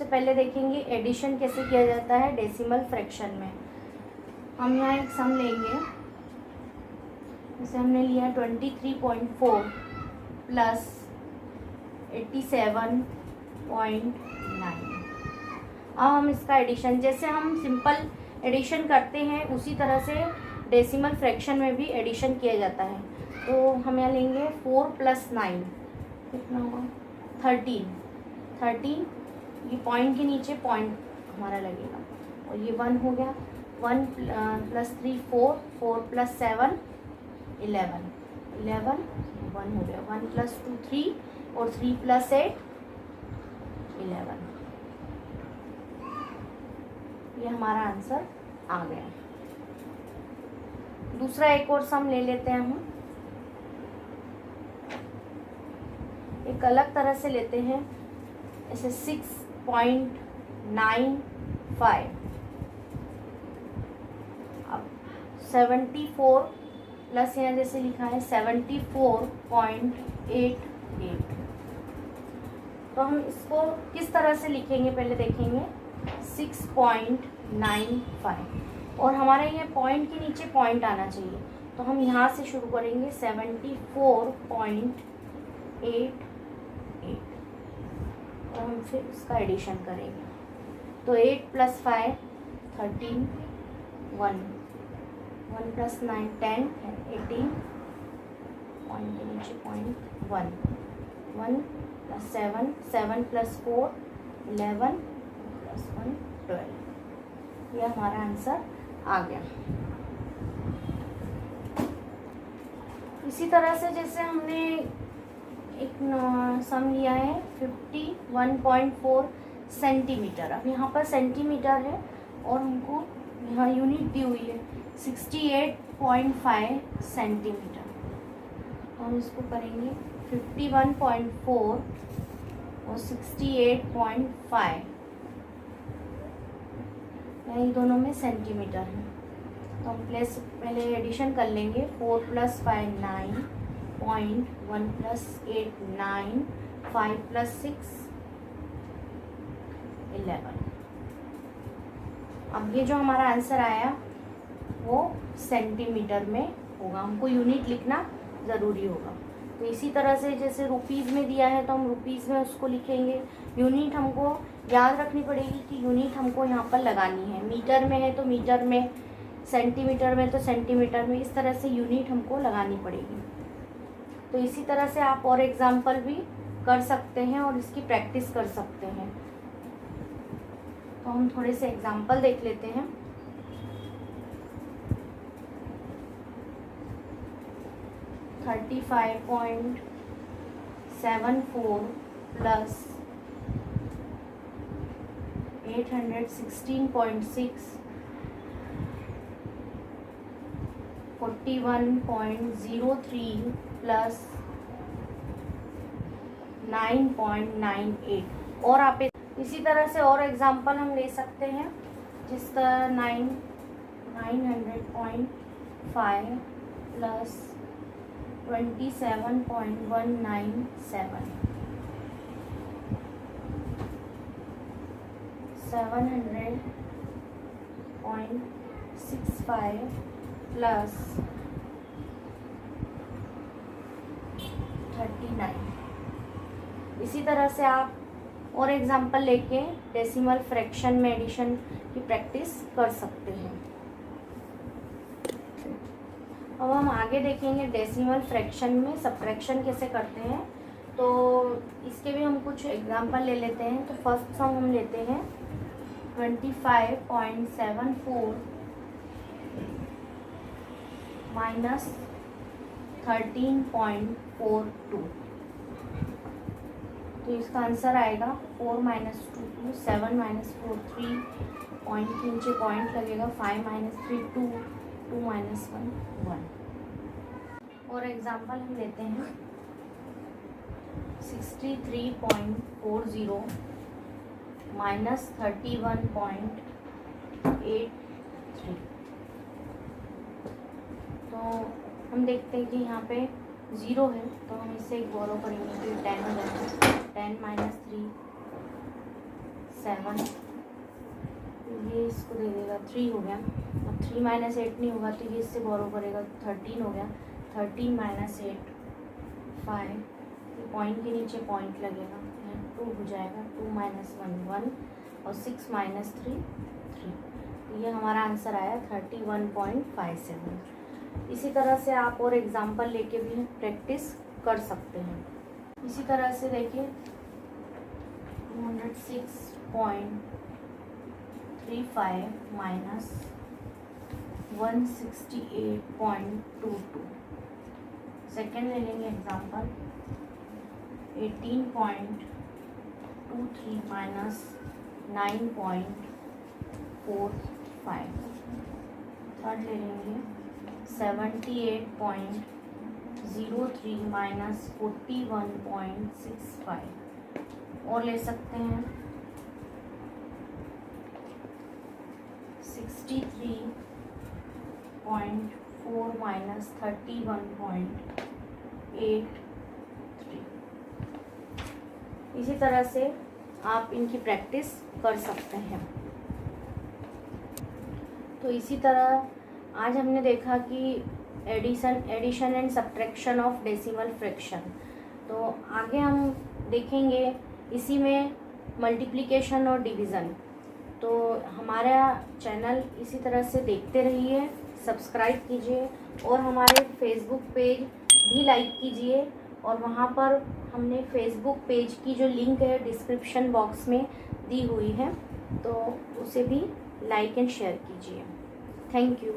सबसे पहले देखेंगे एडिशन कैसे किया जाता है डेसिमल फ्रैक्शन में। हम यहाँ एक सम लेंगे, जैसे हमने लिया 23.4 प्लस 87.9। अब हम इसका एडिशन, जैसे हम सिंपल एडिशन करते हैं उसी तरह से डेसिमल फ्रैक्शन में भी एडिशन किया जाता है। तो हम यहाँ लेंगे 4 + 9 कितना होगा 13। ये पॉइंट के नीचे पॉइंट हमारा लगेगा और ये 1 हो गया। 1 + 3 4, 4 + 7 11, 1 हो गया। 1 + 2 3 और 3 + 8 11। ये हमारा आंसर आ गया। दूसरा एक और सम ले लेते हैं हम, एक अलग तरह से लेते हैं, ऐसे 6.95। अब 74 प्लस यहाँ जैसे लिखा है 74.88। तो हम इसको किस तरह से लिखेंगे पहले देखेंगे। 6.95 और हमारा ये पॉइंट के नीचे पॉइंट आना चाहिए, तो हम यहाँ से शुरू करेंगे 74.88 और हम फिर इसका एडिशन करेंगे। तो 8 + 5 13, 1 + 9 10 18, पॉइंट के नीचे पॉइंट 1 + 7 7 + 4 11 + 1 12। ये हमारा आंसर आ गया। इसी तरह से जैसे हमने एक सम लिया है 51.4 सेंटीमीटर। अब यहाँ पर सेंटीमीटर है और हमको यहाँ यूनिट दी हुई है 68.5 सेंटीमीटर। तो हम इसको करेंगे 51.4 और 68.5, ये दोनों में सेंटीमीटर है। तो हम पहले एडिशन कर लेंगे। 4 + 5 9, 1 + 8 9, 5 + 6 11। अब ये जो हमारा आंसर आया वो सेंटीमीटर में होगा, हमको यूनिट लिखना ज़रूरी होगा। तो इसी तरह से जैसे रुपीज़ में दिया है तो हम रुपीज़ में उसको लिखेंगे। यूनिट हमको याद रखनी पड़ेगी कि यूनिट हमको यहाँ पर लगानी है। मीटर में है तो मीटर में, सेंटीमीटर में तो सेंटीमीटर में, इस तरह से यूनिट हमको लगानी पड़ेगी। तो इसी तरह से आप और एग्जाम्पल भी कर सकते हैं और इसकी प्रैक्टिस कर सकते हैं। तो हम थोड़े से एग्जाम्पल देख लेते हैं। $35.74 + 816.6, 41.03 + 9.98। और आप इसी तरह से और एग्जाम्पल हम ले सकते हैं, जिस तरह 900.5 + 27.197, 700.65 + 39। इसी तरह से आप और एग्जाम्पल लेके डेसिमल फ्रैक्शन में एडिशन की प्रैक्टिस कर सकते हैं। अब हम आगे देखेंगे डेसिमल फ्रैक्शन में सबट्रैक्शन कैसे करते हैं। तो इसके भी हम कुछ एग्जाम्पल ले लेते हैं। तो फर्स्ट सम हम लेते हैं 25.74 - 13.42। तो इसका आंसर आएगा 4 - 2 2, 7 - 4 3, पॉइंट के नीचे पॉइंट लगेगा, 5 - 3 2, 2 - 1 1। और एग्जाम्पल हम लेते हैं 63.40 - 31.83। तो हम देखते हैं कि यहाँ पे 0 है, तो हम इससे एक बोरो करेंगे तो 10 हो जाएगा। 10 - 3 7, ये इसको दे देगा 3 हो गया। अब 3 माइनस 8 नहीं होगा तो ये इससे बोरो करेगा 13 हो गया। 13 माइनस 8 5, ये पॉइंट के नीचे पॉइंट लगेगा, 2 हो जाएगा। 2 माइनस 1 1 और 6 माइनस 3 3। तो ये हमारा आंसर आया 31.57। इसी तरह से आप और एग्जाम्पल लेके भी प्रैक्टिस कर सकते हैं। इसी तरह से देखिए 206.35 माइनस 168.22। सेकेंड ले लेंगे एग्जाम्पल 18.23 माइनस 9.45। थर्ड ले लेंगे 78.03 माइनस 41.65। और ले सकते हैं 63.4 माइनस 31.83। इसी तरह से आप इनकी प्रैक्टिस कर सकते हैं। तो इसी तरह आज हमने देखा कि addition and subtraction of decimal fraction. तो आगे हम देखेंगे इसी में मल्टीप्लिकेशन और डिवीज़न। तो हमारा चैनल इसी तरह से देखते रहिए, सब्सक्राइब कीजिए और हमारे फेसबुक पेज भी लाइक कीजिए। और वहाँ पर हमने फेसबुक पेज की जो लिंक है डिस्क्रिप्शन बॉक्स में दी हुई है, तो उसे भी लाइक एंड शेयर कीजिए। Thank you.